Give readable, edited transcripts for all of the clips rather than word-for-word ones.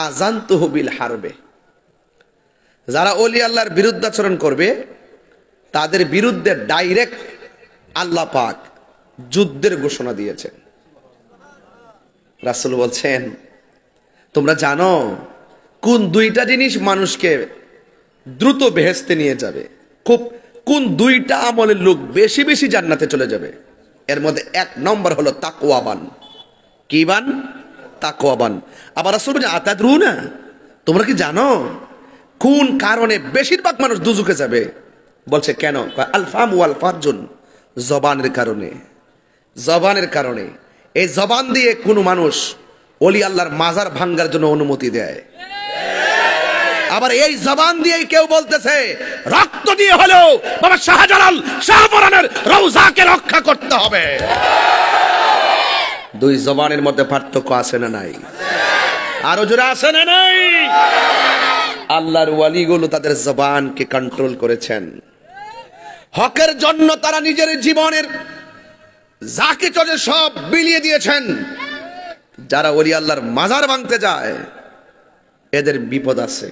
আযানতুহু বিল হারবে, যারা ওলি আল্লাহর বিরুদ্ধাচরণ করবে তাদের বিরুদ্ধে ডাইরেক্ট আল্লাহ পাক যুদ্ধের ঘোষণা দিয়েছেন। রাসূল বলছেন, তোমরা জানো কোন দুইটা জিনিস মানুষকে দ্রুত বেহেশতে নিয়ে যাবে? কোন দুইটা আমলের লোক বেশি বেশি জান্নাতে চলে যাবে? এর মধ্যে এক নম্বর হলো তাকওয়াবান। কি বান? তাকওয়াবান। আবার রাসূল বলেন, আতাদরুনা, তোমরা কি জানো কোন কারণে বেশিরভাগ মানুষ দুজকে যাবে? বলছে কেন? আল ফাম ওয়াল ফারজুন, জবানের কারণে। জবানের কারণে। এই জবান দিয়ে কোন মানুষ ওলি আল্লাহর মাজার ভাঙ্গার জন্য অনুমতি দেয়। আবার এই জবান দিয়ে কেউ বলতেছে রক্ত দিয়ে হলেও বাবা শাহজালাল শাহপরানের রওজাকে রক্ষা করতে হবে। দুই জবানের মধ্যে পার্থক্য আছে না নাই? আরো জোরে আছে না নাই? আল্লাহর ওয়ালিগুলো তাদের জবানকে কন্ট্রোল করেছেন। হকের জন্য তারা নিজের জীবনের যাকে চলে সব বিলিয়ে দিয়েছেন। যারা ওলি আল্লাহর মাজার ভাঙতে যায় এদের বিপদ আছে,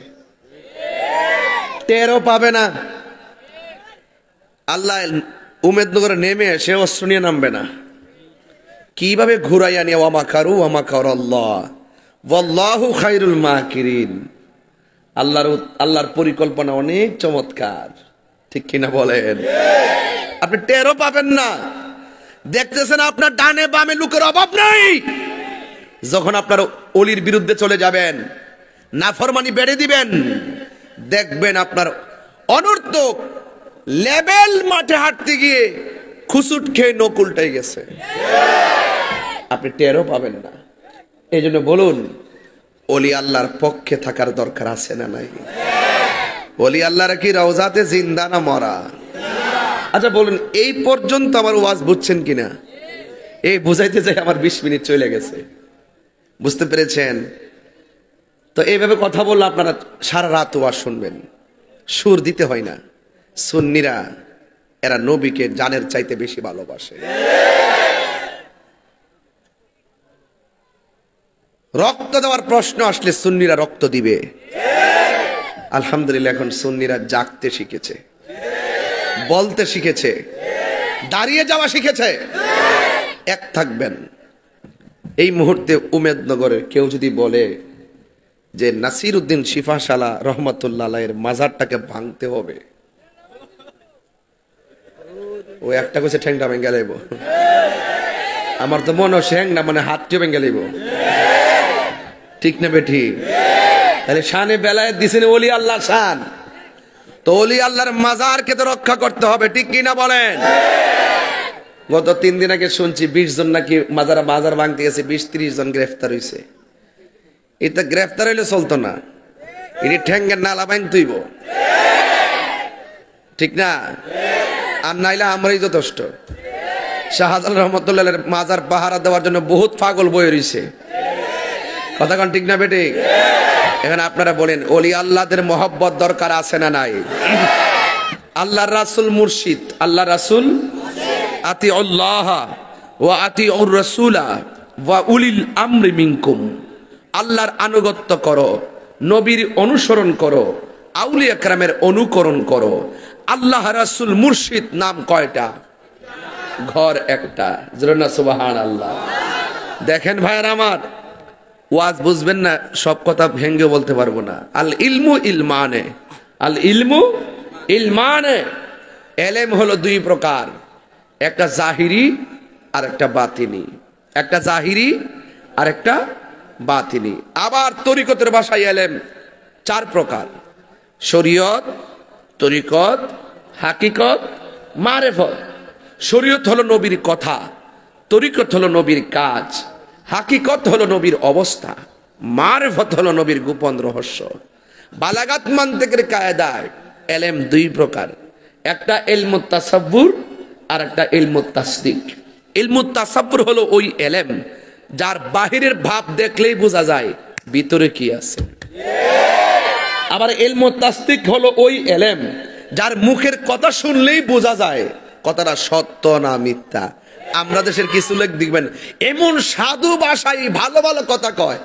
টেরও পাবে না। আল্লাহ উমেদনগরে নেমে সে অস্ত্র নিয়ে নামবে না। কিভাবে ঘুরাইয়া নিয়ে ওয়ামাকারু ওয়ামাকারাল্লাহ ওয়াল্লাহু খায়রুল মাকিরিন। আল্লাহর পরিকল্পনা অনেক চমৎকার, ঠিক কিনা বলেন? আপনি টেরও পাবেন না। দেখতেছেন আপনার ডানে বামে লোকের অভাব নাই। যখন আপনার ওলির বিরুদ্ধে চলে যাবেন, নাফরমানি বেড়ে দিবেন, দেখবেন আপনার অনর্থক লেভেল মাঠে হাঁটতে গিয়ে খুসুট খেয়ে নখ উল্টে গেছে, আপনি টেরও পাবেন না। এই জন্য বলুন, ওলি আল্লাহর পক্ষে থাকার দরকার আছে না নাই? ওলি আল্লাহর কি রওজাতে জিন্দা না মরা? আচ্ছা বলুন, এই পর্যন্ত আমার ওয়াজ বুঝছেন কিনা? এই বুঝাইতে যাই আমার 20 মিনিট চলে গেছে। বুঝতে পেরেছেন তো? এইভাবে কথা বললে আপনারা সারা রাত ওয়াজ শুনবেন। সুর দিতে হয় না। সুন্নিরা এরা নবীকে জানের চাইতে বেশি ভালোবাসে। রক্ত দেওয়ার প্রশ্ন আসলে সুন্নিরা রক্ত দিবে। আলহামদুলিল্লাহ, এখন সুন্নিরা জাগতে শিখেছে, বলতে শিখেছে, দাঁড়িয়ে যাওয়া শিখেছে। এক থাকবেন। এই মুহূর্তে উমেদনগরের কেউ যদি বলে যে নাসির উদ্দিন শিফাশালা রহমাতুল্লাহ আলাইহির মাজারটাকে ভাঙতে হবে, ও একটা কইছে ঠ্যাংটা ভেঙে লাইব। আমার তো মনে হয় ঠ্যাংটা মানে হাতটিও ভেঙে লাইব, ঠিক না বেঠি? তাহলে শানে বেলায়েত দিছেন ওলি আল্লাহ শান, তো ওলি আল্লাহর মাজারকে তো রক্ষা করতে হবে, ঠিক কিনা বলেন? গত 3 দিন আগে শুনছি 20 জন নাকি মাজার ভাঙতে গেছে, 20-30 জন গ্রেফতার হয়েছে। এটা গ্রেফতার হইলে চলতো না, এটি ঠ্যাঙ্গের নালা বাইন তুইব, ঠিক না? আর নাইলে আমরাই যথেষ্ট। শাহজালাল রহমতুল্লাহ মাজার পাহারা দেওয়ার জন্য বহুত পাগল বয়ে রয়েছে, কথা কন ঠিক না বেটে? এখন আপনারা বলেন, ওলি আল্লাহদের মহব্বত দরকার আছে না নাই? আল্লাহর রাসূল মুর্শিদ, আল্লাহ রাসূল আতি আল্লাহ ওয়া আতি উর রাসূলা ওয়া উলিল আমরি মিনকুম। আল্লাহর আনুগত্য করো, নবীর অনুসরণ করো, আউলিয়া কেরামের অনুকরণ করো। আল্লাহ রাসূল মুর্শিদ নাম কয়টা? ঘর একটা। জোরে সুবহানাল্লাহ। দেখেন ভাইরা আমার, ওয়াজ বুঝবেন না, সব কথা ভেঙ্গে বলতে পারবো না। আল ইলমু ইলমানে, আল ইলমু ইলমানে। এলেম হলো 2 প্রকার, একটা জাহিরি আর একটা বাতিনি। একটা জাহিরি আর একটা বাতিনি। আবার তরিকতের ভাষায় এলেম 4 প্রকার: শরীয়ত, তরিকত, হাকিকত, মারেফত। শরীয়ত হলো নবীর কথা, তরিকত হলো নবীর কাজ, হাকিকত হলো নবীর অবস্থা, মারেফত হলো নবীর গোপন রহস্য। বালাগাত মানতিকের কায়দায় এলেম 2 প্রকার, একটা ইলমুত তাসাব্বুর আর একটা ইলমুত তাসদিক। ইলমুত তাসাব্বুর হলো ওই এলেম যার বাহিরের ভাব দেখলেই বোঝা যায় ভিতরে কি আছে। আবার ইলমুত তাসদিক হলো ওই এলেম যার মুখের কথা শুনলেই বোঝা যায় কথাটা সত্য না মিথ্যা। আমরা দেশের কিছু লোক দেখবেন এমন সাধু ভাষায় ভালো ভালো কথা কয়,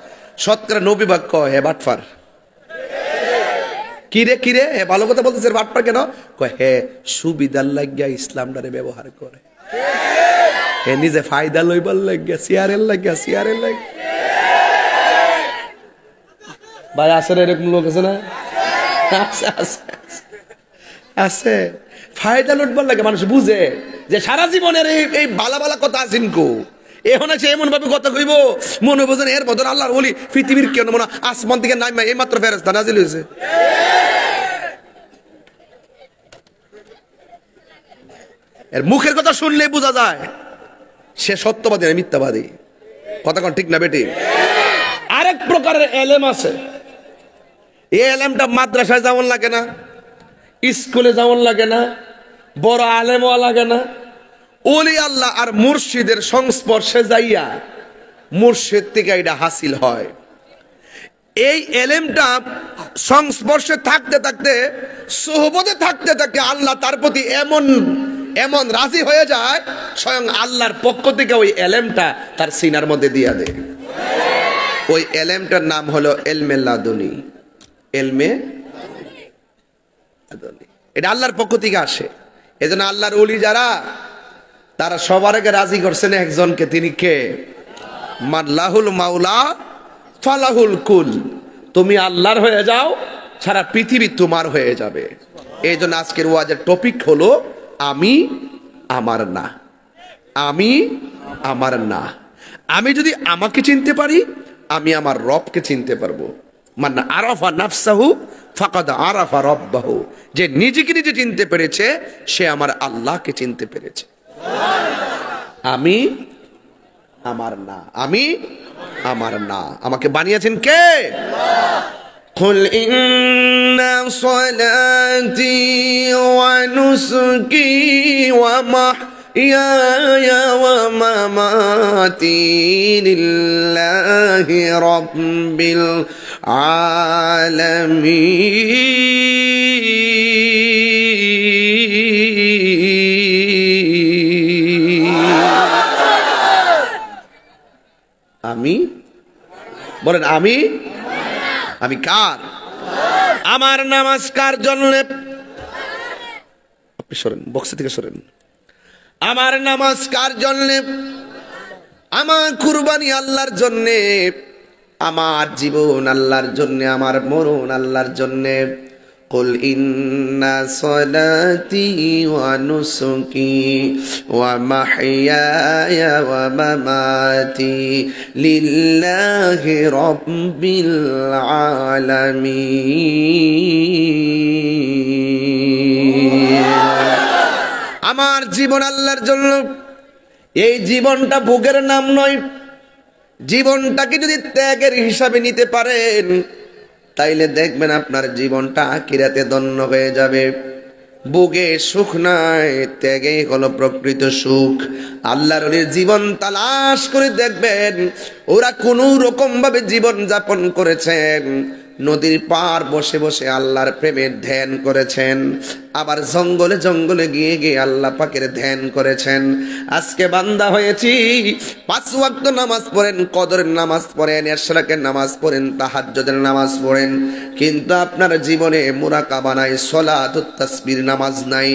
শতকরা 90 কয় হে বাটফার। কিরে কিরে হে ভালো কথা বলতেছে, বাটফার কেন কয় হে সুবিধার লাগিয়া ইসলামটারে ব্যবহার করে, হে নিজে ফায়দা লইবার লাগিয়া সিয়ারের লাগিয়া। ভাই আছে এরকম লোক আছে না? আছে ফায়দা লুটবার লাগে। মানুষ বুঝে যে সারা জীবনের এই বালা বালা কথা আছেনকু, এখন আছে এমন ভাবে কথা কইব মনে বোঝেন এর বদল আল্লাহর ওলি পৃথিবীর কেন মনে আসমান থেকে নাইমা এই মাত্র ফেরেশতা নাজিল হয়েছে। এর মুখের কথা শুনলে বোঝা যায় সে সত্যবাদী না মিথ্যাবাদী। কথা কোন ঠিক না বেটি? আরেক প্রকারের এলেম আছে, এই এলেমটা মাদ্রাসায় যেমন লাগে না, স্কুলে যেমন লাগে না, বড় আলেমও লাগে না, ওলি আল্লাহ আর মুর্শিদের সংস্পর্শে যাইয়া মুর্শিদ থেকে এটা হাসিল হয়। এই এলেমটা সংস্পর্শে থাকতে থাকতে, সোহবতে থাকতে থাকতে আল্লাহ তার প্রতি এমন এমন রাজি হয়ে যায়, স্বয়ং আল্লাহর পক্ষ থেকে ওই এলেমটা তার সিনার মধ্যে দিয়া দেয়। ওই এলেমটার নাম হলো এলমে লাদুনী। এলমে লাদুনী, এটা আল্লাহর পক্ষ থেকে আসে। এজন্য আল্লাহর ওলি যারা, তারা সবার আগে রাজি করছেন একজনকে, তিনি কে? মাল্লাহুল মাওলা ফালাহুল কুল। তুমি আল্লাহর হয়ে যাও, সারা পৃথিবী তোমার হয়ে যাবে। এই জন্য আজকের ওয়াজের টপিক হলো আমি আমার না। আমি আমার না। আমি যদি আমাকে চিনতে পারি, আমি আমার রবকে চিনতে পারবো। মানে আরাফা নাফসাহু ফাকাদ আরাফা রব্বাহু, যে নিজেকে নিজে চিনতে পেরেছে সে আমার আল্লাহকে চিনতে পেরেছে। আমি আমার না, আমি আমার না। আমাকে বানিয়েছেন কে? কুল ইন্না সলাতি ওয়া নুসুকি ওয়া মাহইয়ায়া ওয়া মামাতি লিল্লাহি রাব্বিল আলামিন। আমি বলেন, আমি আমি কার? আমার নামাজ কার জন্য? আপনি সরেন, বক্স থেকে সরেন। আমার নামাজ কার জন্য? আমার কুরবানি আল্লাহর জন্য, আমার জীবন আল্লাহর জন্য, আমার মরণ আল্লাহর জন্য। কুল ইন্না সলাতি ওয়া নুসুকি ওয়া মাহইয়ায়া ওয়া মামাতি লিল্লাহি রাব্বিল আলামিন। আমার জীবন আল্লাহর জন্য। এই জীবনটা ভোগের নাম নয়। জীবনটাকে যদি ত্যাগের হিসাবে নিতে পারেন, তাইলে দেখবেন আপনার জীবনটা আখিরাতে ধন্য হয়ে যাবে। ভোগে সুখ নাই, ত্যাগে হলো প্রকৃত সুখ। আল্লাহর ওলির জীবন তালাশ করে দেখবেন, ওরা কোন রকম ভাবে জীবন যাপন করেছেন। নদীর পার বসে বসে আল্লাহর প্রেমের ধ্যান করেছেন, আবার জঙ্গলে জঙ্গলে গিয়ে গিয়ে আল্লাহ পাকের ধ্যান করেছেন। আজকে বান্দা হয়েছি, 5 ওয়াক্ত নামাজ পড়েন, কদরের নামাজ পড়েন, ইশরাকের নামাজ পড়েন, তাহাজ্জুদের নামাজ পড়েন, কিন্তু আপনার জীবনে মুরাকাবা নাই, সলাতুত তাসবির নামাজ নাই।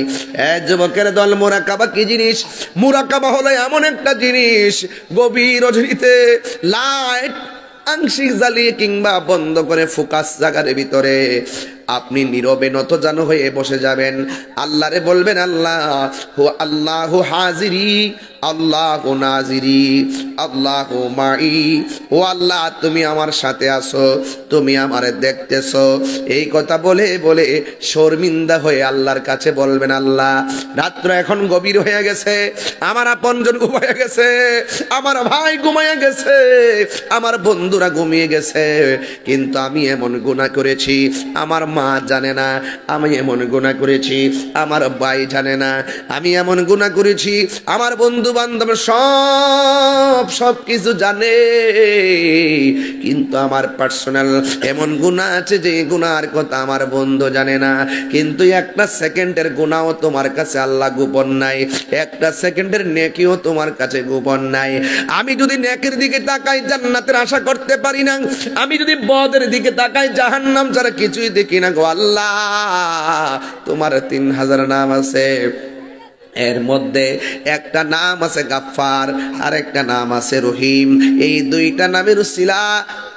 যুবকের দল, মুরাকাবা কি জিনিস? মুরাকাবা হলো এমন একটা জিনিস, গভীর রজনীতে লাইট আংশিক জ্বালিয়ে কিংবা বন্ধ করে ফোকাস জায়গার ভিতরে আপনি নীরবে নতজানু হয়ে বসে যাবেন। আল্লাহরে বলবেন, আল্লাহ হু আল্লাহু হাজিরি, আল্লাহু নাজিরি, আল্লাহু মাই। ও আল্লাহ, তুমি আমার সাথে আছো, তুমি আমারে দেখতেছো। এই কথা বলে বলে শর্মিন্দা হয়ে আল্লাহর কাছে বলবেন, আল্লাহ রাত্র এখন গভীর হয়ে গেছে, আমার আপনজন ঘুমাইয়া গেছে, আমার ভাই ঘুমাইয়া গেছে, আমার বন্ধুরা ঘুমিয়ে গেছে, কিন্তু আমি এমন গুনাহ করেছি, আমার মা মা জানে না আমি এমন গুনাহ করেছি, আমার ভাই জানে না আমি এমন গুনাহ করেছি, আমার বন্ধু বান্ধব সব কিছু জানে, কিন্তু আমার পার্সোনাল এমন গুনাহ আছে যে গুনার কথা আমার বন্ধু জানে না। কিন্তু একটা সেকেন্ডের গুনাহও তোমার কাছে আল্লাহ গোপন নাই, একটা সেকেন্ডের নেকিও তোমার কাছে গোপন নাই। আমি যদি নেকির দিকে তাকাই জান্নাতের আশা করতে পারি না, আমি যদি বদের দিকে তাকাই জাহান্নাম ছাড়া কিছুই দেখি না গো আল্লাহ। তোমার 3000 নাম আছে, এর মধ্যে একটা নাম আছে গাফফার আর একটা নাম আছে রহিম। এই দুইটা নামের উসিলা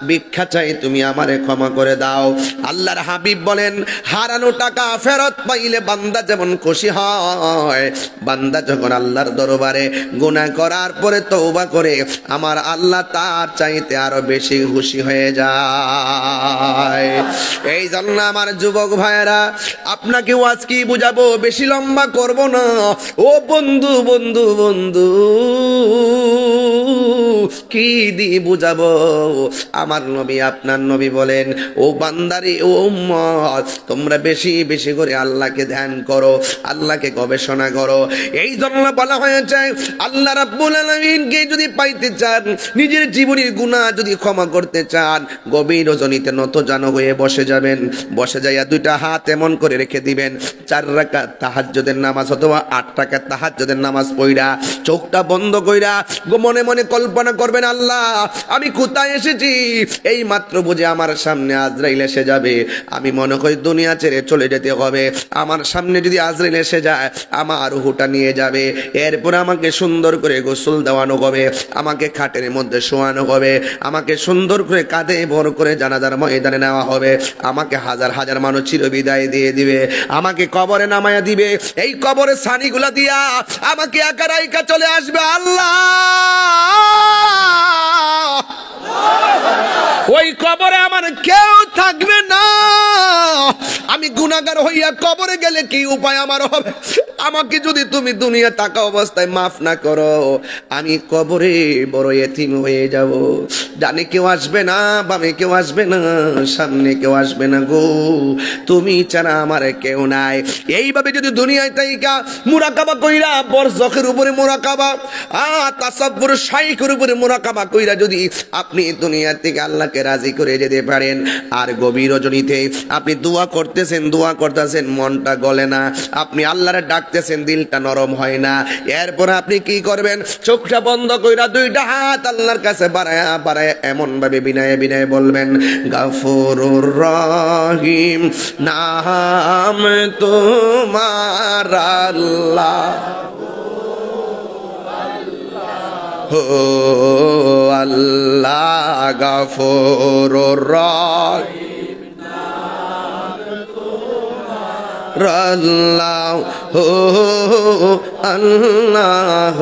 ভিক্ষা চাই তুমি আমারে ক্ষমা করে দাও। আল্লাহর হাবিব বলেন, হারানো টাকা ফেরত পাইলে বান্দা যেমন খুশি হয়, বান্দা যখন আল্লাহর দরবারে গুনাহ করার পরে তওবা করে আমার আল্লাহ তার চাইতে আরো বেশি খুশি হয়ে যায়। এই জন্য আমার যুবক ভাইয়েরা, আপনাকে ওয়াজ কি বুঝাবো, বেশি লম্বা করব না। ও বন্ধু বন্ধু বন্ধু, কি দিয়ে বুঝাবো? আমার নবী আপনার নবী বলেন, ও বান্দারি ও উম্মত, তোমরা বেশি বেশি করে আল্লাহকে ধ্যান করো, আল্লাহকে গবেষণা করো। এই জন্য বলা হয়েছে আল্লাহ রাব্বুল আলামিনকে যদি পাইতে চান, নিজের জীবনের গুনাহ যদি ক্ষমা করতে চান, গভীর রজনীতে নতজানু হয়ে বসে যাবেন। বসে যাইয়া দুইটা হাত এমন করে রেখে দিবেন, 4 রাকাত তাহাজ্জুদের নামাজ অথবা 8 রাকাত তাহাজ্জুদের নামাজ পড়া চোখটা বন্ধ কইরা মনে মনে কল্পনা করবেন, আল্লাহ আমি কোথায় এসেছি? এই মাত্র বুঝে আমার সামনে আজরাইল এসে যাবে, আমি মনে করি দুনিয়া ছেড়ে চলে যেতে হবে। আমার সামনে যদি আজরাইল এসে যায়, আমার রূহটা নিয়ে যাবে। এরপর আমাকে সুন্দর করে গোসল দেওয়ানো হবে, আমাকে খাটের মধ্যে শোয়ানো হবে, আমাকে সুন্দর করে কাঁধে ভর করে জানাজার ময়দানে নেওয়া হবে, আমাকে হাজার হাজার মানুষ চিরবিদায় দিয়ে দিবে, আমাকে কবরে নামায়া দিবে। এই কবরে ছানিগুলা দিয়া আমাকে একা রাইকা চলে আসবে আল্লাহ। ওই কবরে আমার কেউ থাকবে না। আমি গুনাহগার হইয়া কবরে গেলে কি উপায় আমার হবে? আমাকে যদি তুমি দুনিয়া থাকা অবস্থায় মাফ না করো, আমি কবরে বড় এতিম হয়ে যাব। ডানে কেউ আসবে না, বামে কেউ আসবে না, সামনে কেউ আসবে না গো, তুমি ছাড়া আমার কেউ নাই। এইভাবে যদি দুনিয়ায় তাইকা মুরাকাবা কইরা, বরজখের উপরে মুরাকাবা, তাসাব্বুর শাইখের উপরে মুরাকাবা কইরা যদি আপনি দুনিয়া থেকে আল্লাহকে রাজি করে যেতে পারেন, আর গভীর রজনীতে আপনি দোয়া করতেছেন, মনটা গলে না, আপনি আল্লাহরে ডাকতেছেন, দিলটা নরম হয় না, এরপর আপনি কি করবেন? চোখটা বন্ধ কইরা দুইটা হাত আল্লাহর কাছে বাড়ায়া বাড়ায়া এমন ভাবে বিনয়ে বিনয়ে বলবেন, গাফুরুর রহিম নাম তোমার আল্লাহ, ও আল্লাহ গাফুরুর রহিম আল্লাহ, ও আল্লাহ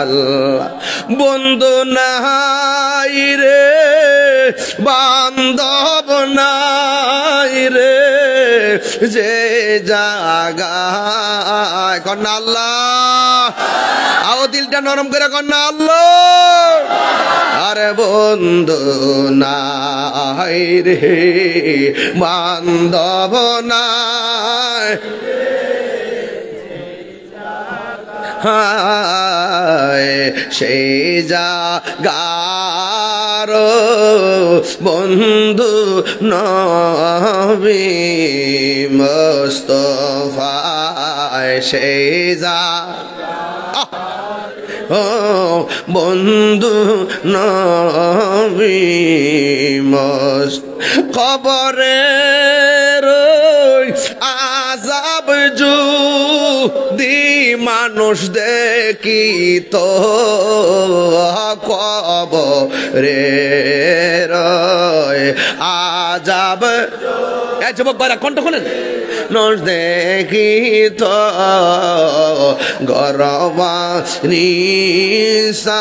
আল্লাহ। বন্ধু নাই রে, বান্ধব নাই রে, যে জাগায় কন্যা আল্লাহ, আও দিলটা নরম করে কন্যা আল্লাহ। আরে বন্ধু নাই রে, বান্ধব নাই, সেই জাগার বন্ধু নবী মুস্তাফা, সেই ও বন্ধু নবী কবরের আযাব যদি মানুষ দেখি তো কবরের আযাব, যুবক ভাইরা কণ্ঠ খোলেন, নজ দেখি তো গরবা নিসা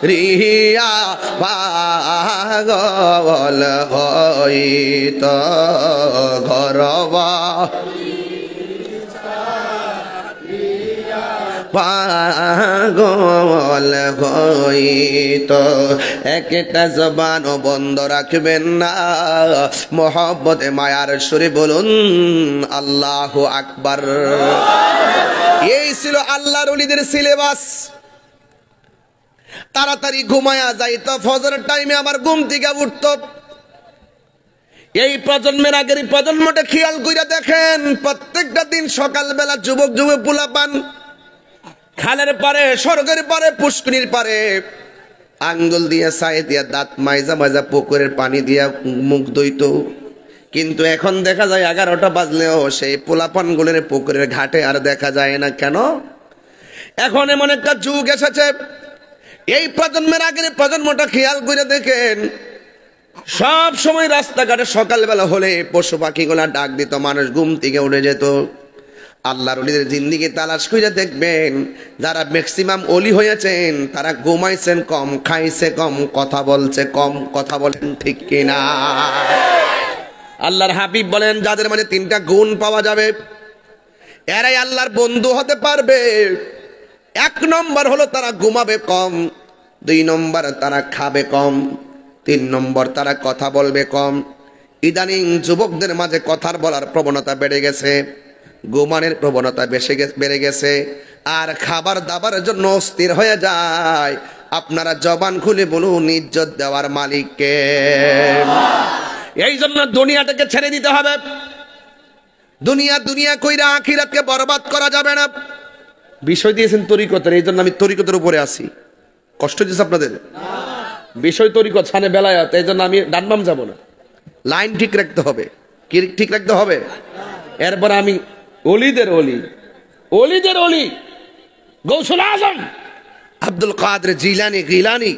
রিয়া পাগল হইত গরবা পাগল হইত। একটা জবানও বন্ধ রাখবেন না, মোহব্বতে মায়ার সুরে বলুন আল্লাহু আকবার। এই ছিল আল্লাহর ওলিদের সিলেবাস। তাড়াতাড়ি ঘুমায়া যাইতো, ফজরের টাইমে আমার ঘুম থেকে উঠতো। এই প্রজন্মের আগের প্রজন্মটা খেয়াল কইরা দেখেন, প্রত্যেকটা দিন সকালবেলা যুবক যুবক পোলা পান খালের পারে, স্বর্গের পারে, পুষ্করির পারে আঙ্গুল দিয়া ছাই দিয়া দাঁত মাইজা মাইজা পুকুরের পানি দিয়া মুখ ধুইত। কিন্তু এখন দেখা যায় 11টা বাজলেও সেই পোলাপান গুলের পুকুরের ঘাটে আর দেখা যায় না। কেন? এখন এমন একটা যুগ এসেছে, এই প্রজন্মের আগের প্রজন্মটা খেয়াল করে দেখেন, সব সময় রাস্তাঘাটে সকালবেলা হলে পশু পাখিগুলা ডাক দিত, মানুষ ঘুম থেকে উঠে যেত। আল্লাহর ওলিদের জিন্দেগি তালাশ করে দেখবেন, যারা ম্যাক্সিমাম ওলি হয়েছেন তারা ঘুমাইছেন কম, খাইছে কম, কথা বলছে কম। কথা বলেন ঠিক কিনা? আল্লাহর হাবিব বলেন, যাদের মাঝে 3টা গুণ পাওয়া যাবে এরাই আল্লাহর বন্ধু হতে পারবে। 1 নম্বর হলো তারা ঘুমাবে কম, 2 নম্বর তারা খাবে কম, 3 নম্বর তারা কথা বলবে কম। ইদানিং যুবকদের মাঝে কথার বলার প্রবণতা বেড়ে গেছে, ঘুমানোর প্রবণতা বেড়ে গেছে, আর খাবার দাবারের জন্য অস্থির হয়ে যায়। আপনারা জবান খুলে বলুন, ইজ্জত দেওয়ার মালিককে। এই জন্য দুনিয়াটাকে ছেড়ে দিতে হবে। দুনিয়া দুনিয়া কইরা আখিরাতকে বরবাদ করা যাবে না। বিষয় দিয়েছেন তরিকতের, এই জন্য আমি তরিকতের উপরে আছি। কষ্ট দিয়েছে আপনাদের? বিষয় তরিকত, ছানে বেলায়াত, এই জন্য আমি ডানবাম যাব না। লাইন ঠিক রাখতে হবে। কি ঠিক রাখতে হবে? এরপর আমি ওলিদের ওলি, ওলিদের ওলি গৌসুল আজম আব্দুল কাদের জিলানী গিলানী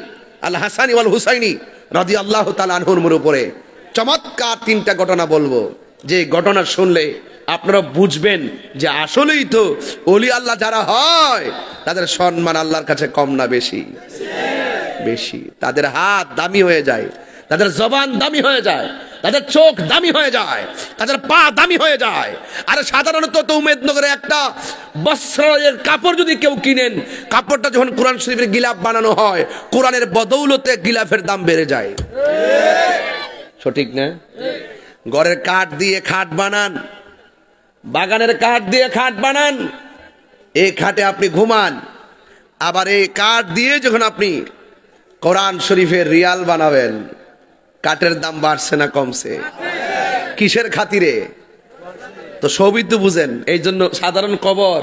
আল হাসানি ওয়াল হুসাইনি রাদিয়াল্লাহু তাআলা আনহুর উপরে চমৎকার 3টা ঘটনা বলবো, যে ঘটনা শুনলে আপনারা বুঝবেন যে আসলেই তো ওলি আল্লাহ যারা হয় তাদের সম্মান আল্লাহর কাছে কম না বেশি? বেশি। তাদের হাত দামি হয়ে যায়, তাদের জবান দামি হয়ে যায়, তাদের চোখ দামি হয়ে যায়, তাদের পা দামি হয়ে যায়। আর সাধারণত তো উমেদনগরে একটা বস্ত্রের কাপড় যদি কেউ কিনেন, কাপড়টা যখন কোরআন শরীফের গিলাফ বানানো হয়, কোরআনের বদৌলতে গিলাফের দাম বেড়ে যায়। সঠিক না? ঘরের কাঠ দিয়ে খাট বানান, বাগানের কাঠ দিয়ে খাট বানান, এই খাটে আপনি ঘুমান। আবার এই কাঠ দিয়ে যখন আপনি কোরআন শরীফের রিয়াল বানাবেন, কাঠের দাম বাড়ছে না কমছে? কিসের খাতিরে? তো সবই তো বুঝেন। এই জন্য সাধারণ কবর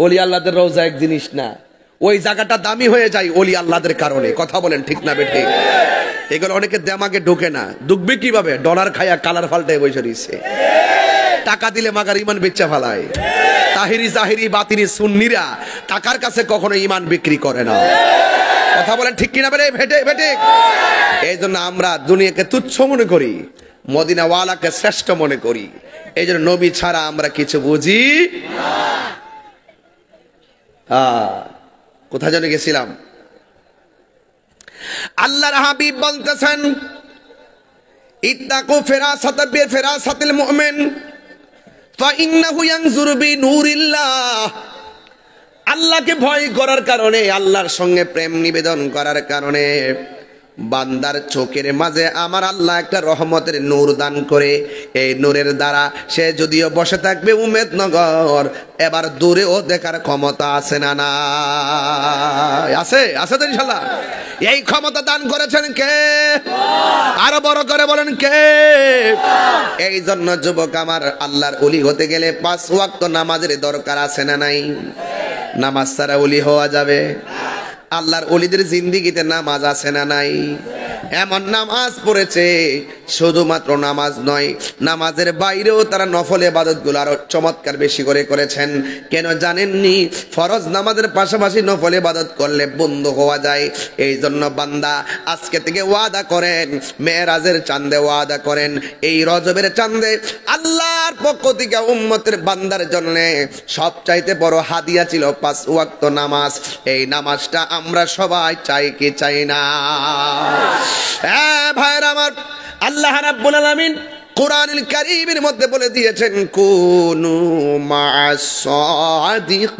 ওলি আল্লাহদের রওজা এক জিনিস না, ওই জায়গাটা দামি হয়ে যায় ওলি আল্লাহদের কারণে। কথা বলেন ঠিক না বেঠে? এগুলো অনেকে দেমাগে ঢোকে না। ঢুকবে কিভাবে? ডলার খায়া কালার ফাল্টায় বসে রয়েছে। টাকা দিলে মাগার ইমান বেচা ফালায়। তাহিরি জাহিরি বাতিনি সুন্নিরা টাকার কাছে কখনো ইমান বিক্রি করে না। কথা বলেন ঠিক কিনা বেটে বেটে? এই জন্য আমরা দুনিয়াকে তুচ্ছ মনে করি, মদিনাওয়ালাকে শ্রেষ্ঠ মনে করি। এই জন্য নবী ছাড়া আমরা কিছু বুঝি না। কোথায় যেন গেছিলাম? আল্লাহর হাবিব বলতেছেন, ইত্তাকু ফিরাসাতিল মুমিন ফাইন্নাহু ইয়ানজুরু বিনূরিল্লাহ। আল্লাহকে ভয় করার কারণে, আল্লাহর সঙ্গে প্রেম নিবেদন করার কারণে বান্দার চোখের মাঝে আমার আল্লাহ একটা রহমতের নূর দান করে। এই নূরের দ্বারা সে যদিও বসে থাকবে উমেদনগর, এবার দূরেও দেখার ক্ষমতা আছে না? না আছে? আছে তো ইনশাআল্লাহ। এই ক্ষমতা দান করেছেন কে? আরো বড় করে বলেন কে? এই জন্য যুবক আমার, আল্লাহর ওলি হতে গেলে 5 ওয়াক্ত নামাজের দরকার আছে না নাই? নামাজ ছাড়া ওলি হওয়া যাবে? আল্লাহর ওলিদের জিন্দেগিতে নামাজ আছে না নাই? এমন নামাজ পড়েছে, শুধুমাত্র নামাজ নয়, নামাজের বাইরেও তারা নফল ইবাদতগুলো আরো চমৎকার বেশি করে করেছেন। কেন জানেননি? ফরজ নামাজের পাশাপাশি নফল ইবাদত করলে বন্ধু হওয়া যায়। এই জন্য বান্দা আজকে থেকে ওয়াদা করেন, মেরাজের চাঁদে ওয়াদা করেন, এই রজবের চাঁদে আল্লাহর পক্ষ থেকে উম্মতের বান্দার জন্য সবচাইতে বড় হাদিয়া ছিল 5 ওয়াক্ত নামাজ। এই নামাজটা আমরা সবাই চাই কি চাই না? হ্যাঁ ভাইরা আমার, আল্লাহ রাব্বুল আলামিন কোরআনুল কারীমের মধ্যে বলে দিয়েছেন কুনু মা'আস সাদিকিন।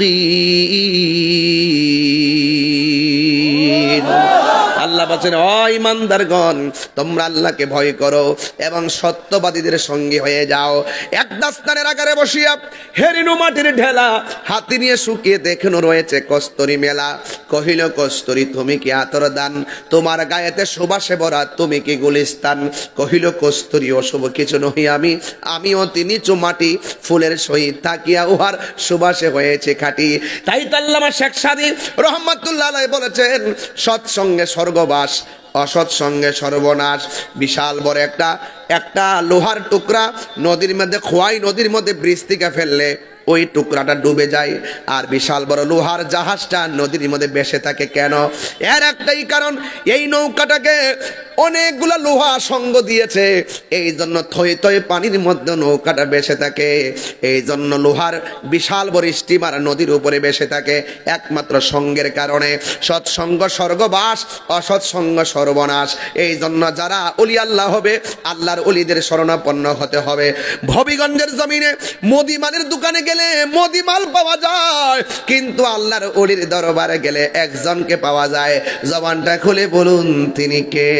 আল্লাহ বলেন ও ঈমানদারগণ তোমরা আল্লাহকে ভয় করো এবং সত্যবাদীদের সঙ্গে হয়ে যাও। এক দাস্তানের আকারে বসিয়া হেরিনু মাটির ঢেলা হাতি নিয়ে শুকিয়ে দেখানো রয়েছে কস্তরি মেলা। কহিল কস্তরি তুমি কি আতর দান, তোমার গায়েতে সুবাসে ভরা তুমি কি গুলিস্তান। কহিল কস্তরি অশুভ কিছু নহি আমি, আমিও নিচু মাটি ফুলের সহিত থাকিয়া উহার সুবাসে হয়েছে খাঁটি। তাই তো আল্লামা শেখ সাদী রহমাতুল্লাহ আলাইহি বলেছেন সৎসঙ্গে স্বর্গবাস, অসৎ সঙ্গে সর্বনাশ। বিশাল বড় একটা লোহার টুকরা নদীর মধ্যে খোয়াই নদীর মধ্যে ব্রিজ থেকে ফেললে ওই টুকরাটা ডুবে যায়, আর বিশাল বড় লোহার জাহাজটা নদীর মধ্যে ভেসে থাকে কেন? এর একটাই কারণ, এই নৌকাটাকে অনেকগুলা লোহা সঙ্গ দিয়েছে, এই জন্য থই থই পানির মধ্যে নৌকাটা ভেসে থাকে। এই জন্য লোহার বিশাল বড় স্টিমার নদীর উপরে ভেসে থাকে একমাত্র সঙ্গের কারণে। সৎসঙ্গ স্বর্গবাস, অসৎসঙ্গ সর্বনাশ। এই জন্য যারা ওলি আল্লাহ হবে, আল্লাহর ওলিদের শরণাপন্ন হতে হবে। হবিগঞ্জের জমিনে মুদিমানের দোকানে গেলে মুদিমাল পাওয়া যায়, কিন্তু আল্লাহর ওলির দরবারে গেলে একজনকে পাওয়া যায়। জবানটা খুলে বলুন তিনি কে?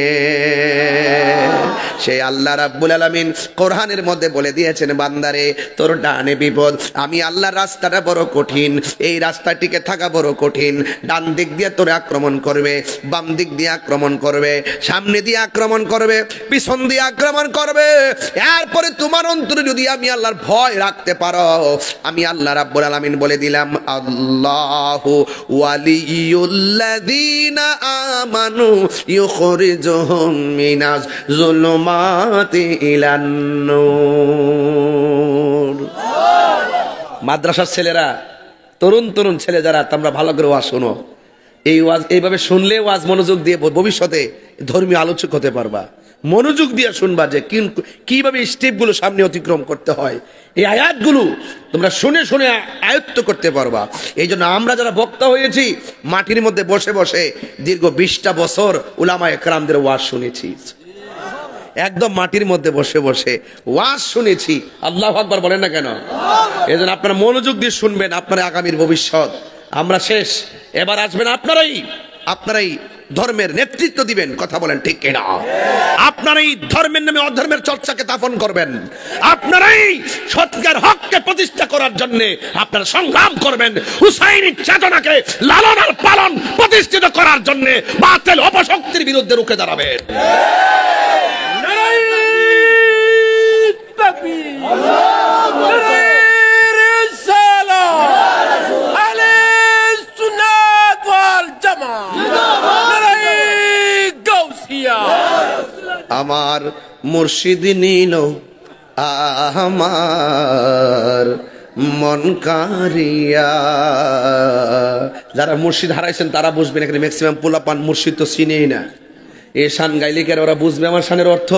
সেই আল্লাহ রাব্বুল আলামিন কোরআনের মধ্যে বলে দিয়েছেন বান্দারে তোর ডানে বিপদ, আমি আল্লাহর রাস্তাটা বড় কঠিন, এই রাস্তাটিকে থাকা বড় কঠিন। ডান দিক দিয়ে তোরে আক্রমণ করবে, বাম দিক দিয়ে আক্রমণ করবে, সামনে দিয়ে আক্রমণ করবে, পিছন দিয়ে আক্রমণ করবে। এরপরে তোমার অন্তরে যদি আমি আল্লাহর ভয় রাখতে পারো, আমি আল্লাহ রাব্বুল আলামিন বলে দিলাম আল্লাহু ওয়ালিয়ুল্লাযীনা আমানু ইউখরিজুহুম মিনাজ যুলুমাতি ইলান নূর। মাদ্রাসার ছেলেরা, তরুণ ছেলে যারা, তোমরা ভালো করে ওয়াজ শোনো। এই ওয়াজ এইভাবে শুনলে ওয়াজ মনোযোগ দিয়ে ভবিষ্যতে ধর্মীয় আলোচক হতে পারবা। মনোযোগ দিয়ে শুনবা যে কিভাবে স্টেপগুলো সামনে অতিক্রম করতে হয়। এই আয়াতগুলো তোমরা শুনে শুনে আয়ত্ত করতে পারবা। এই জন্য আমরা যারা বক্তা হয়েছি মাটির মধ্যে বসে বসে দীর্ঘ 20টা বছর উলামায়ে কেরামদের ওয়াজ শুনেছি। একদম মাটির মধ্যে বসে বসে ওয়াজ শুনেছি। আল্লাহু আকবার বলেন না কেন? এই জন্য আপনারা মনোযোগ দিয়ে শুনবেন, আপনার আগামীর ভবিষ্যৎ। আমরা শেষ, এবার আসবেন আপনারাই ধর্মের নেতৃত্ব দিবেন। কথা বলেন ঠিক কিনা? আপনারাই ধর্মের নামে অধর্মের চর্চাকে দাফন করবেন, আপনারাই সত্যের হককে প্রতিষ্ঠা করার জন্য আপনারা সংগ্রাম করবেন, হুসাইনি চেতনাকে লালন আর পালন প্রতিষ্ঠিত করার জন্য বাতিল অপশক্তির বিরুদ্ধে রুখে দাঁড়াবেন। আমার মুর্শিদ নীল আমার মন কারিয়া। যারা মুর্শিদ হারাইছেন তারা বুঝবেন, এখানে ম্যাক্সিমাম পোলাপান মুর্শিদ তো চিনেই না। এ শান গাইলে কে ওরা বুঝবে আমার শানের অর্থ?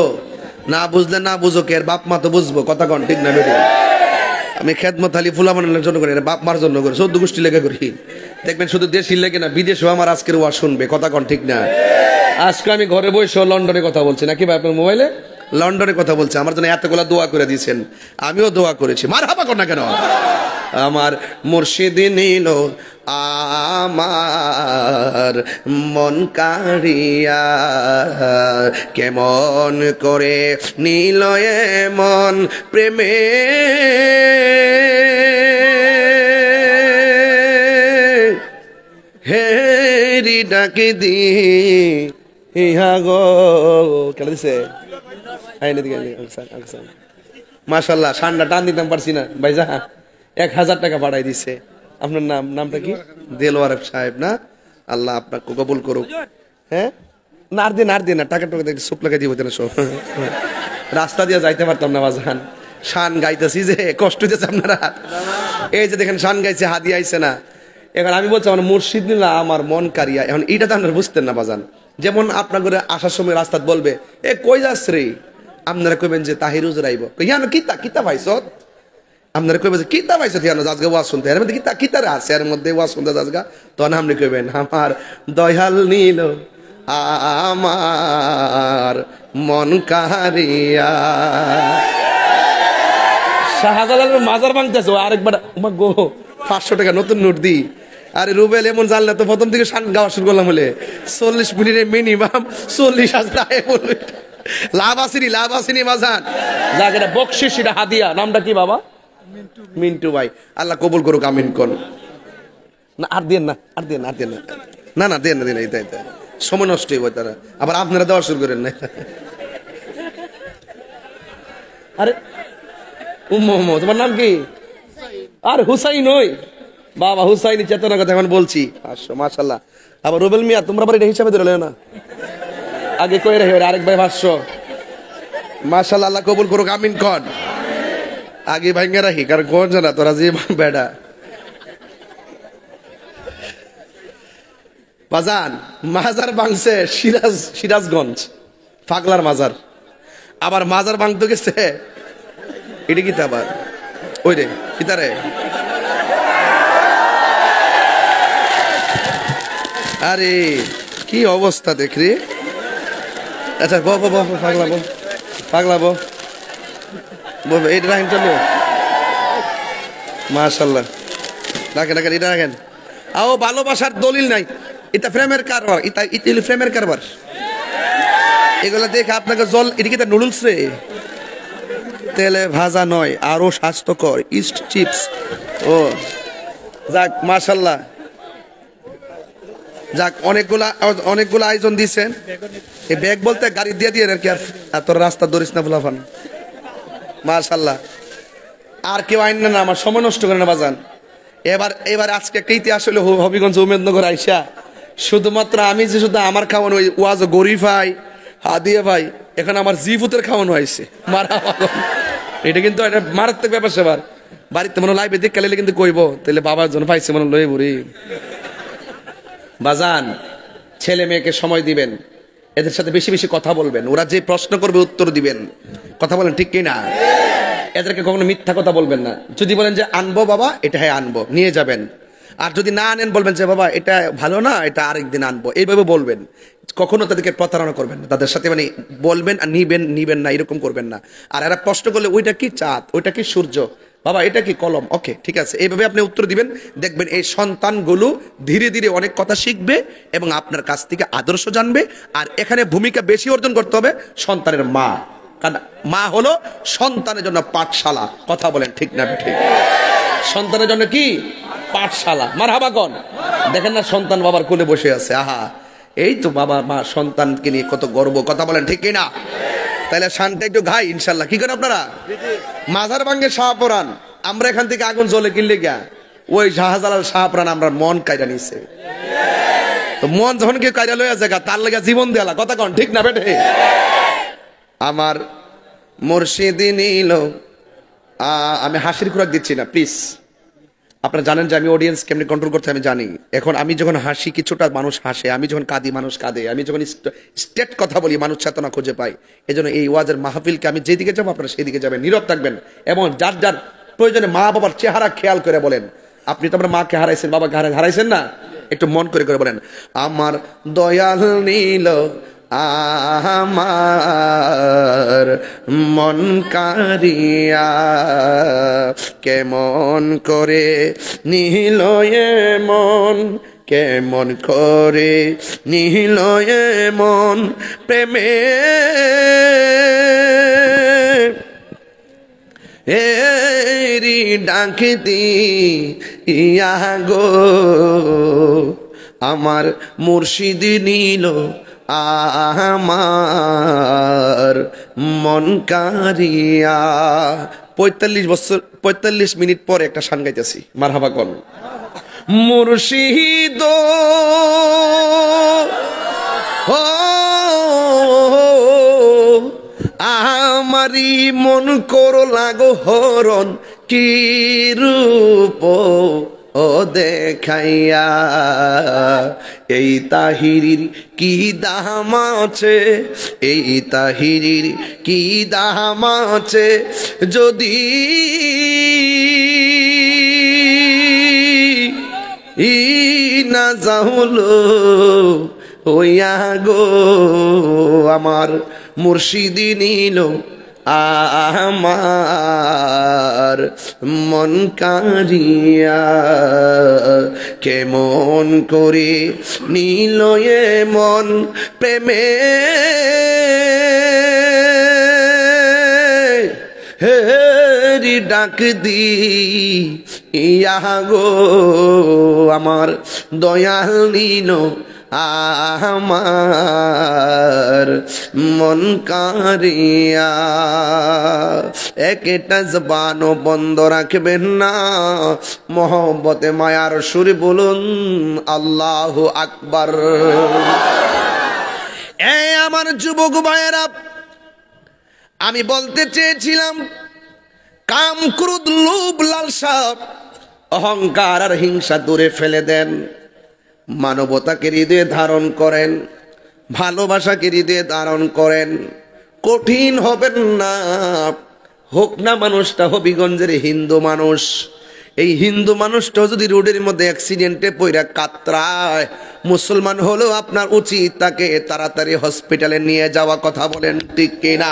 না বুঝলে না বুঝো, কে বাপ মা তো বুঝবো। কথা কন ঠিক না বেটি? আমি খেদমত আলী ফুলামানের জন্য করি, বাপ মার জন্য করি, 14 গোষ্ঠী লেগে করি। দেখবেন শুধু দেশি লেগে না, বিদেশেও আমার আজকের ওয়াজ শুনবে। কথা কন ঠিক না? আজকে আমি ঘরে বসে লন্ডনে কথা বলছি নাকি ভাই? আপনার মোবাইলে লন্ডনে কথা বলছে, আমার জন্য এতগুলা দোয়া করে দিয়েছেন, আমিও দোয়া করেছি। মারহাবা কর না কেন? আমার মুর্শিদ নীল আমার মন কারিয়া, কেমন করে নীল মন প্রেমে হেরি ডাকে দি ইহা গো কেন দিছে? মাশাআল্লাহ, ঠান্ডা টান দিতাম পারছি না ভাইজা। 1000 টাকা পাঠাই দিছে। আপনার নামটা কি? দেলোয়ার সাহেব না? আল্লাহ আপনাকে কবুল করুক। হ্যাঁ, নার দিয়ে না, টাকা টাকা সুপ লাগাই দিব না। সব রাস্তা দিয়ে যাইতে পারতাম না বাজান। শান গাইতেছি যে কষ্ট হইতেছে আপনারা। এই যে দেখেন শান গাইছে, হাদি আইছে না। এখন আমি বলছি আমার মুর্শিদ নিলা আমার মন কারিয়া। এখন এইটা তো আপনারা বুঝতেন না বাজান। যেমন আপনার ঘরে আসার সময় রাস্তা বলবে এ কই যাস রে, আপনারা কইবেন যে তাহির হুজুর আইব। ইয়ানো কিতা পাইছ? আপনারা কইবেন যে কিতা পাইছ? ইয়ানো আজকে ওয়াজ শুনতে, এর মধ্যে কিতা রে আছে, এর মধ্যে ওয়াজ শুনতে আজকে। তখন আপনি কইবেন আমার দয়াল নীল আমার মন কারিয়া। শাহজালালের মাজার ভাঙতেছে আরেকবার গো 500 টাকা নতুন নোট দি। আরে রুবেল এমন জানলে তো প্রথম থেকে শান গাওয়া শুরু করলাম হলে 40 মিনিটে মিনিমাম 40,000 লাভ আসেনি মাজান যাক এটা বকশিস এটা হাদিয়া। নামটা কি বাবা? মিন্টু ভাই, আল্লাহ কবুল করুক, আমিন কোন। না আর দেন না, না দেন না এটা সময় নষ্ট হইব তারা, আবার আপনারা দেওয়া শুরু করেন না। আরে তোমার নাম কি? আর হুসাইন ওই বাবা হুসাইনি চেতনার কথা এখন বলছি। মাশাআল্লাহ। আবার রুবেল মিয়া তোমরা আবার এটা হিসাবে দিলে না, আগে কই রে আরেক ভাই 500। মাশাআল্লাহ, আল্লাহ কবুল করুক, আমিন কোন। আগে ভাঙ্গা রাখি কারণ কোন জানা তোরা যে বেডা বাজান মাজার ভাঙছে সিরাজগঞ্জ পাগলার মাজার, আবার মাজার ভাঙতে গেছে এটা কি আবার ওই রে কিতারে। আরে কি অবস্থা দেখরি। আচ্ছা পাগলাবো এইটা রাখেন চলো। মাশাআল্লাহ, রাখেন এটা রাখেন। আও ভালোবাসার দলিল নাই, এটা ফ্রেমের কারবার, এটা ফ্রেমের কারবার। এগুলা দেখে আপনাকে জল এটা কি নুডলস রে, তেলে ভাজা নয়, আরো স্বাস্থ্যকর ইস্ট চিপস। ও যাক মাশাআল্লাহ, যাক অনেকগুলা আয়োজন দিয়েছেন। এই ব্যাগ বলতে গাড়ি দিয়ে আর কি, আর তোর রাস্তা ধরিস না ফুলাফান। মাশাআল্লাহ, আর কেউ আইন না, আমার সময় নষ্ট করে না বাজান। এবার আজকে একটা ইতিহাস হলো হবিগঞ্জ উমেদনগর আইসা, শুধুমাত্র আমি যে শুধু আমার খাওয়ানো ওয়াজ গরিব ভাই হাদিয়া ভাই, এখানে আমার জিফুতের খাওয়ানো হয়েছে মারা। এটা কিন্তু একটা মারাত্মক ব্যাপার সেবার। বাড়িতে মনে লাইভে দেখ খেলে কিন্তু কইব তাহলে বাবার জন্য পাইছে মনে লই বুড়ি। বাজান ছেলে মেয়েকে সময় দিবেন, এদের সাথে বেশি বেশি কথা বলবেন, ওরা যে প্রশ্ন করবে উত্তর দিবেন। কথা বলেন ঠিক কিনা? এদেরকে কখনো মিথ্যা কথা বলবেন না। যদি বলেন যে আনবো বাবা, এটা হ্যাঁ আনবো, নিয়ে যাবেন। আর যদি না আনেন বলবেন যে বাবা এটা ভালো না, এটা আরেকদিন আনবো, এইভাবে বলবেন। কখনো তাদেরকে প্রতারণা করবেন না, তাদের সাথে মানে বলবেন আর নিবেন না, এরকম করবেন না। আর এরা প্রশ্ন করলে ওইটা কি চাঁদ, ওইটা কি সূর্য, বাবা এটা কি কলম, ওকে ঠিক আছে, এইভাবে আপনি উত্তর দিবেন। দেখবেন এই সন্তানগুলো ধীরে ধীরে অনেক কথা শিখবে এবং আপনার কাছ থেকে আদর্শ জানবে। আর এখানে ভূমিকা বেশি অর্জন করতে হবে সন্তানের মা, কারণ মা হলো সন্তানের জন্য পাঠশালা। কথা বলেন ঠিক না ঠিক? সন্তানের জন্য কি পাঠশালা। মারহাবা কোন। দেখেন না সন্তান বাবার কোলে বসে আছে, আহা এই তো বাবা মা সন্তানকে নিয়ে কত গর্ব। কথা বলেন ঠিক কিনা? তাহলে শানটা একটু ঘাই ইনশাল্লাহ। কি করেন আপনারা? মাজার ভাঙ্গে শাহপুরান, আমরা এখান থেকে আগুন জ্বলে কিনলে গিয়া ওই শাহজালাল শাহপুরান আমরা মন কাইরা নিছে। তো মন যখন কেউ কাইরা লইয়া জায়গা তার লেগে জীবন দেয়ালা। কথা কন ঠিক না বেটে? আমার মুর্শিদি নিল। আমি হাসির খোরাক দিচ্ছি না প্লিজ, আপনারা জানেন যে আমি অডিয়েন্স কেমনি কন্ট্রোল করতে আমি জানি। এখন আমি যখন হাসি কিছুটা মানুষ হাসে, আমি যখন কাঁদি মানুষ কাঁদে, আমি যখন স্টেট কথা বলি মানুষ চেতনা খুঁজে পাই। এই জন্য এই ওয়াজের মাহফিলকে আমি যেদিকে যাবো আপনারা সেই দিকে যাবেন, নীরব থাকবেন এবং যার যার প্রয়োজনে মা বাবার চেহারা খেয়াল করে বলেন। আপনি তো আপনার মাকে হারাইছেন, বাবাকে হারাইছেন না, একটু মন করে করে বলেন আমার দয়াল নীল আমার মন কারিয়া কেমন করে নিল এ মন, কেমন করে নিল এ মন প্রেমে এরি ডাক দিয়া গো আমার মুর্শিদি নিল আমার মন কারিয়া। 45 মিনিট পরে একটা শান গাইতেছি, মারহাবা কোন। মুর্শিদ আমারি মন করো লাগো হরণ কি রূপ ও দেখাইয়া, এই তাহিরির কি দাম আছে, এই তাহিরির কি দাম আছে, যদি না যাহলো হইয়া গো আমার মুর্শিদি নিল আমার মন কারিয়া, কেমন করে নিল এ মন প্রেমে হেরি ডাক দি ইয়া গো আমার দয়াল নিল আমার মন কারিয়া। একটা জবানও বন্ধ রাখবেন না, মোহব্বতে মায়ার সুরে বলুন আল্লাহু আকবার। এই আমার যুবক ভাইয়েরা, আমি বলতে চেয়েছিলাম কাম ক্রোধ লোভ লালসা অহংকার আর হিংসা দূরে ফেলে দেন, মানবতাকে হৃদয়ে ধারণ করেন, ভালোবাসাকে হৃদয়ে ধারণ করেন। কঠিন হবেন না, হোক না মানুষটা হবিগঞ্জের হিন্দু মানুষ, এই হিন্দু মানুষটাও যদি রোডের মধ্যে অ্যাক্সিডেন্টে পইরা কাতরায়, মুসলমান হলেও আপনার উচিত তাকে তাড়াতাড়ি হসপিটালে নিয়ে যাওয়া। কথা বলেন ঠিক কিনা?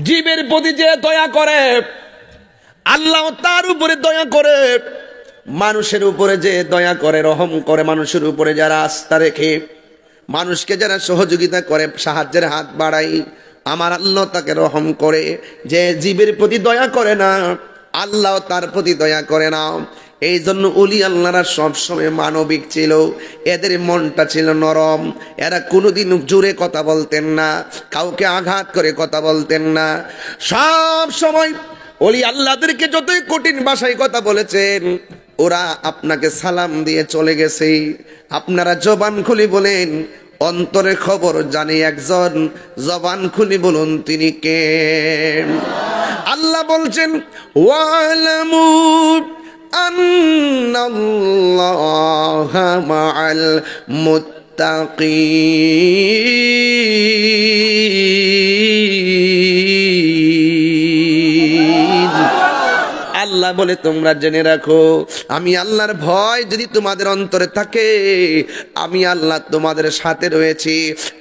জীবের প্রতি যে দয়া করে আল্লাহ তার উপরে দয়া করে, মানুষের উপরে যে দয়া করে রহম করে, মানুষের উপরে যারা আস্থা রেখে মানুষকে যারা সহযোগিতা করে সাহায্যের হাত বাড়াই, আমার আল্লাহ তাকে রহম করে। যে জীবের প্রতি দয়া করে না আল্লাহ তার প্রতি দয়া করে না। এই জন্য ওলি আল্লাহরা সবসময় মানবিক ছিল, এদের মনটা ছিল নরম, এরা কোনোদিন জোরে কথা বলতেন না, কাউকে আঘাত করে কথা বলতেন না। সব সময় ওলি আল্লাহদেরকে যতই কঠিন ভাষায় কথা বলেছেন, ওরা আপনাকে সালাম দিয়ে চলে গেছে। আপনারা জবান খুলি বলেন, অন্তরে খবর জানি একজন, জবান খুলি বলুন তিনি কে? আল্লাহ বলছেন ওয়ালামু আন্নাল্লাহা মাআল মুত্তাকিন। আল্লাহ বলে তোমরা জেনে রাখো, আমি আল্লাহর ভয় যদি তোমাদের অন্তরে থাকে, আমি আল্লাহ তোমাদের সাথে রয়েছি।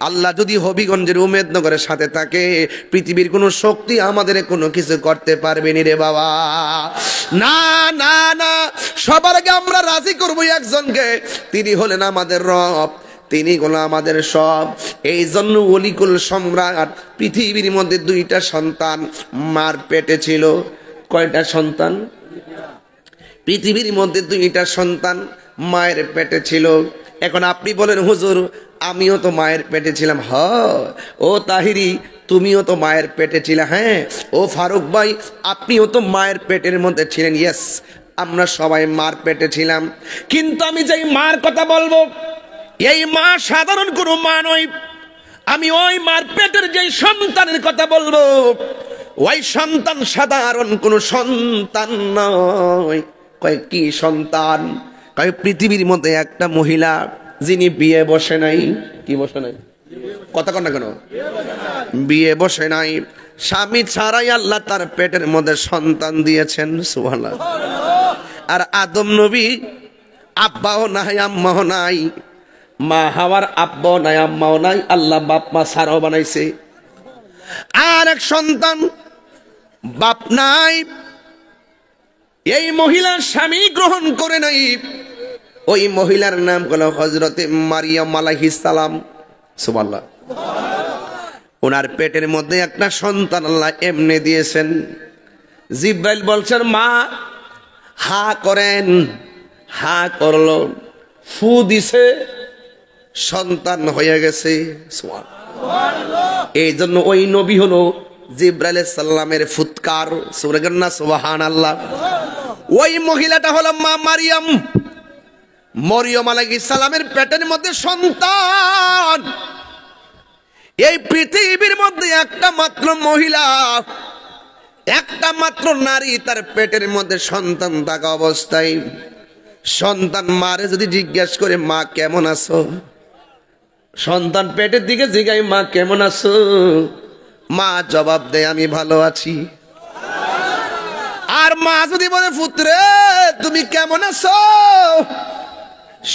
আল্লাহ যদি হবিগঞ্জের উমেদনগরের সাথে থাকে, পৃথিবীর কোনো শক্তি আমাদের কোনো কিছু করতে পারবে না রে বাবা। না না না, সবার আগে আমরা রাজি করবো একজনকে, তিনি হলেন আমাদের রব, তিনি হলো আমাদের সব। এই জন্য অলিকুল সম্রাট পৃথিবীর মধ্যে দুইটা সন্তান মার পেটে ছিল। কয়টা সন্তান? পৃথিবীর মধ্যে দুইটা সন্তান মায়ের পেটে ছিল। এখন আপনি বলেন হুজুর আমিও তো মায়ের পেটে ছিলাম। ও তাহিরি তুমিও তো মায়ের পেটে ছিলে। হ্যাঁ। ও ফারুক ভাই আপনিও তো মায়ের পেটের মধ্যে ছিলেন। ইয়েস, আমরা সবাই মার পেটে ছিলাম। কিন্তু আমি যেই মার কথা বলবো, এই মা সাধারণ কোনো মা নয়। আমি ওই মার পেটের যেই সন্তানের কথা বলবো, ওই সন্তান সাধারণ কোন সন্তান নয়। কয় কি সন্তান? কয় পৃথিবীর মধ্যে একটা মহিলা যিনি বিয়ে বসে নাই। কি বসে নাই? কথা কন না কেন? বিয়ে বসে নাই, স্বামী ছাড়াই আল্লাহ তার পেটের মধ্যে সন্তান দিয়েছেন। সুবহানাল্লাহ। আর আদম নবী আব্বাও নাই আম্মাও নাই, মা হাওয়ার আব্বাও নাই আম্মাও নাই, আল্লাহ বাপ মা ছাড়াও বানাইছে। আর এক সন্তান বাপ নাই, এই মহিলার স্বামী গ্রহণ করে নাই। ওই মহিলার নাম হলো হযরতে মারিয়াম আলাইহিস সালাম। সুবহানাল্লাহ। ওনার পেটের মধ্যে একটা সন্তান আল্লাহ এমনি দিয়েছেন। জিব্রাইল বলছেন মা হা করেন, হা করলো, ফু দিছে, সন্তান হয়ে গেছে। এই জন্য ওই নবী হলো জিব্রাইল আলাইহিস সালামের ফুৎকার। সুবহানাল্লাহ সুবহানাল্লাহ। ওই মহিলাটা হলো মা মারিয়াম। মরিয়ম আলাইহিস সালামের পেটের মধ্যে সন্তান। এই পৃথিবীর মধ্যে একটা মাত্র মহিলা, একটা মাত্র নারী, তার পেটের মধ্যে সন্তান থাকা অবস্থায় সন্তান মারে যদি জিজ্ঞাসা করে মা কেমন আছো, সন্তান পেটের দিকে জিগাই মা কেমন আছো, মা জবাব দেয় আমি ভালো আছি। আর মা যদি বলে পুত্রে তুমি কেমন আছো,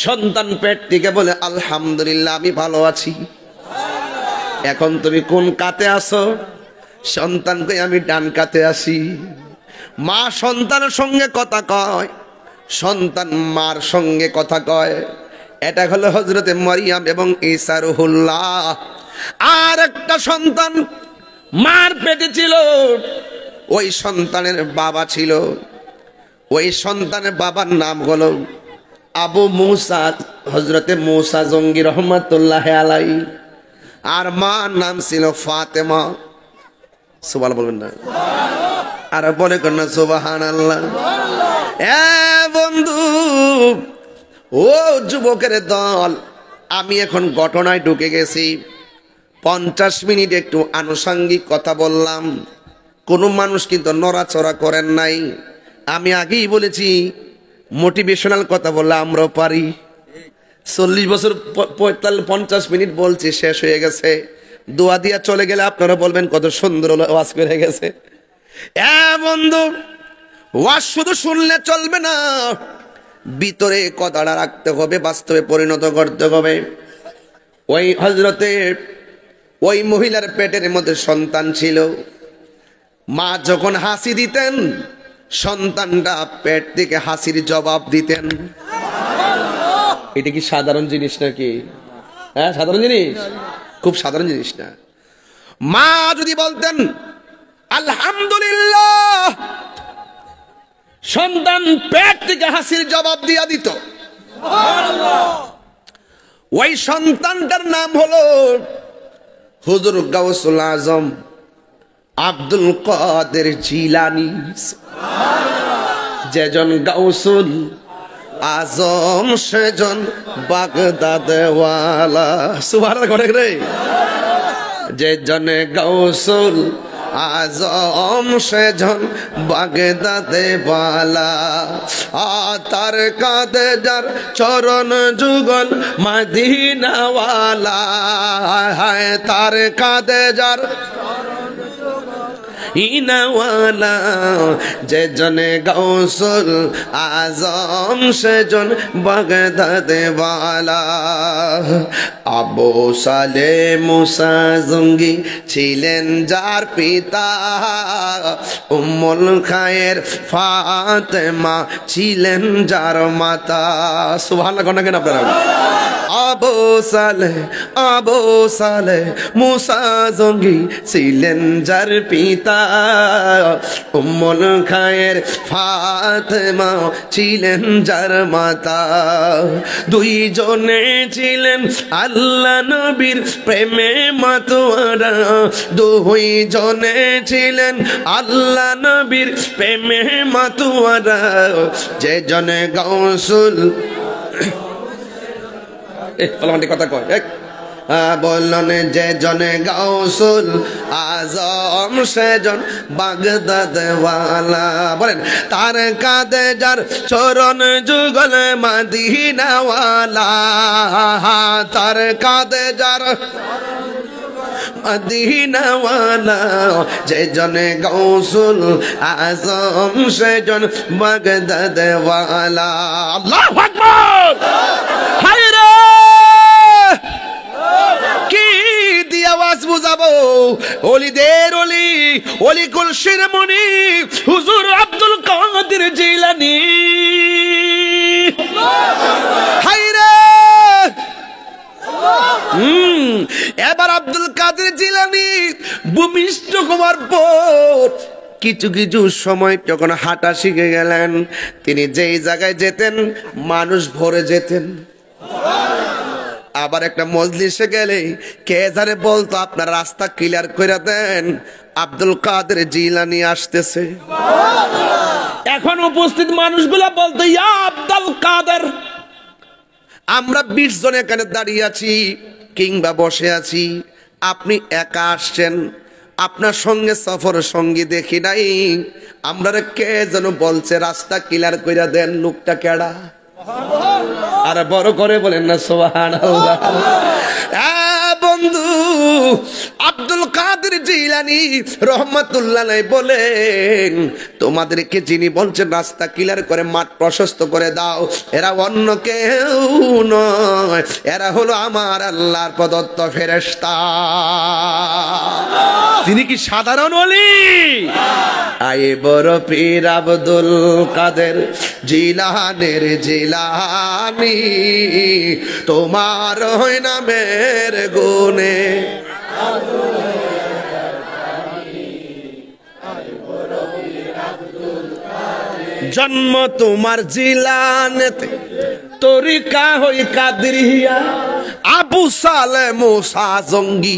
সন্তান পেট থেকে বলে আলহামদুলিল্লাহ আমি ভালো আছি। এখন তুমি কোন কাতে আসো? সন্তানকে আমি ডান কাতে আসি। মা সন্তানের সঙ্গে কথা কয়, সন্তান মার সঙ্গে কথা কয়। এটা হলো হযরতে মারিয়াম এবং ঈসা রুহুল্লাহ। আর একটা সন্তান মার পেটে ছিল, ওই সন্তানের বাবা ছিল, ওই সন্তানের বাবার নাম হলো আবু মুসা, হযরতে মুসা জঙ্গি রহমাতুল্লাহ আলাইহি। আর মার নাম ছিল ফাতেমা। সুবহানাল্লাহ বলবেন না? আর বলে কোন না সুবহানাল্লাহ। এ বন্ধু, ও যুবকের দল, আমি এখন ঘটনায় ঢুকে গেছি। 50 মিনিট একটু আনুষঙ্গিক কথা বললাম, কোনো মানুষ কিন্তু নড়াচড়া করেন নাই। আমি আগেই বলেছি মোটিভেশনাল কথা বললে আমরাও পারি। 40 বছর 50 মিনিট বলছি, শেষ হয়ে গেছে। দোয়া দিয়া চলে গেলে আপনারা বলবেন কত সুন্দর ওয়াজ করে গেছে। বন্ধু, ওয়াজ শুধু শুনলে চলবে না, ভিতরে কথাটা রাখতে হবে, বাস্তবে পরিণত করতে হবে। ওই হযরতে ওই মহিলার পেটের মধ্যে সন্তান ছিল। মা যখন হাসি দিতেন, সন্তানটা পেট থেকে হাসির জবাব দিতেন। এটা কি সাধারণ জিনিস নাকি? হ্যাঁ, সাধারণ জিনিস, খুব সাধারণ জিনিস না। মা যদি বলতেন আলহামদুলিল্লাহ, সন্তান পেট থেকে হাসির জবাব দিয়া দিত। ওই সন্তানটার নাম হলো হুজুর গাউসুল আজম আব্দুল কাদের জিলানী। যেজন গাউসুল আজম সেজন বাগদাদওয়ালা। সুবহানাল্লাহ করে রে। যেজন গাউসুল আজম সেজন বাগদাদওয়ালা। তার কাঁধে যার চরণ যুগল মদিনাওয়ালা। তার কাঁধে যার ইনাওয়ালা। যেজন গাউসুল আজম সেজন বাগদাদওয়ালা। আবু সালে মুসা জঙ্গি ছিলেন যার পিতা। উম্মুল খায়ের ফাতেমা ছিলেন যার মাতা। সুবহানাল্লাহ কোন কেন আপনারা? আবু সালে মুসা জঙ্গি ছিলেন যার পিতা। উম্মুল খায়ের ফাতেমা ছিলেন যার মাতা। দুইজনে ছিলেন আল্লাহ নবীর প্রেমে মাতোয়ারা। দুইজনে ছিলেন আল্লাহ নবীর প্রেমে মাতোয়ারা। যে জনে গাউসুল কথা কয় বললেন, যে জনে গাউসুল আজম সেজন বাগদাদওয়ালা। বলেন, তার কাঁধে যার চরণ যুগল মদিনাওয়ালা। তার কাঁধে যার মদিনাওয়ালা। যে জনে গাউসুল আজম সেজন বাগদাদওয়ালা। আল্লাহু আকবার। হায় রে, কি দিয়ে আওয়াজ বুঝাবো? ওলিদের ওলি, ওলি কুলসির মুনি হুজুর আব্দুল কাদের জিলানী। হায় রে, এবার আব্দুল কাদের জিলানী ভূমিষ্ঠ হওয়ার পর কিছু কিছু সময় যখন হাঁটা শিখে গেলেন, তিনি যেই জায়গায় যেতেন মানুষ ভরে যেতেন। আবার একটা মজলিসে গেলে কে জানে বলতো, আপনার রাস্তা ক্লিয়ার করে দেন, আব্দুল কাদের জিলানী আসতেছে। এখন উপস্থিত মানুষগুলা বলতো, ইয়া আব্দুল কাদের। আমরা 20 জন এখানে দাঁড়িয়ে আছি কিংবা বসে আছি, আপনি একা আসছেন, আপনার সঙ্গে সফর সঙ্গী দেখি নাই। আমরা কে যেন বলছে রাস্তা ক্লিয়ার কইরা দেন, লোকটা কেডা? আর বড় করে বলেন না সুবহানাল্লাহ। বন্ধু আব্দুল কাদের জিলানী রহমাতুল্লাহ আলাইহি বলেন, তোমাদেরকে যিনি বলছেন রাস্তা ক্লিয়ার করে মাঠ প্রশস্ত করে দাও, এরা অন্য কেউ নয়, এরা হলো আমার আল্লাহর প্রদত্ত ফেরেশতা। তিনি কি সাধারণ ওলি? আয়ে বড় পীর আব্দুল কাদের জিলানের জিলানী, তোমার হয় নামের গুণে জন্ম তোমার জিলানেতে, তরিকা হই কাদরিয়া, আবু সালে মুসা জঙ্গি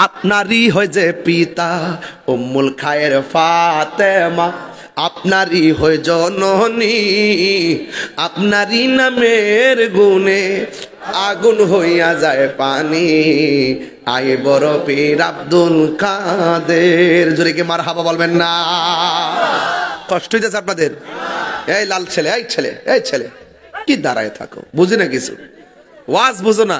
আপনারই হয় যে পিতা, উম্মুল খায়ের ফাতেমা আপনারই হয় জননী, আপনারই নামের গুণে আগুন হইয়া যায় পানি, আয়ে বড় পীর আব্দুল কাদের। জোরে কি মারহাবা বলবেন না? কষ্ট হইতেছে আপনাদের? এই লাল ছেলে, এই ছেলে, এই ছেলে কি দাঁড়ায় থাকো, বুঝি না কিছু, ওয়াজ বুঝো না।